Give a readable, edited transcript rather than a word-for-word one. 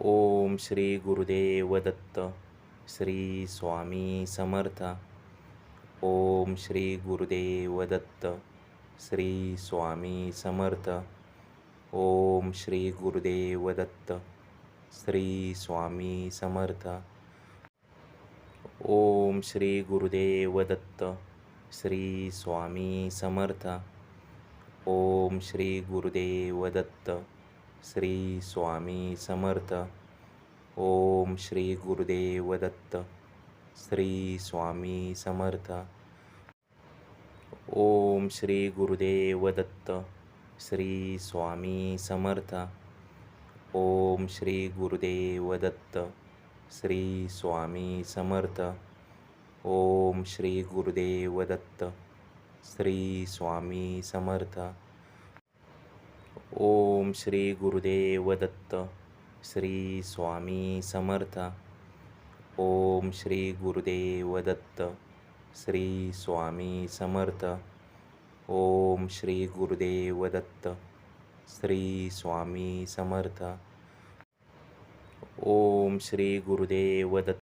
Om Shri Gurudev Datta. Shri Swami Samarth. Om Shri Gurudev Datta. Shri Swami Samarth. Om Shri Gurudev Datta. Shri Swami Samarth. Om Shri Gurudev Datta. Shri Swami Samarth. Om Shri Gurudev Datta. Shri Swami Samarth. Om Shri Gurudev Datta. Shri Swami Samarth. Om Shri Gurudev Datta. Shri Swami Samarth. Om Shri Gurudev Datta. Shri Swami Samarth. Om Shri Gurudev Datta. Shri Swami Samarth. Om Shri Gurudev Datta. Shri Swami Samarth. Om Shri Gurudev Datta. Shri Swami Samarth. Om Shri Gurudev Datta. Shri Swami Samarth. Om Shri Gurudev Datta.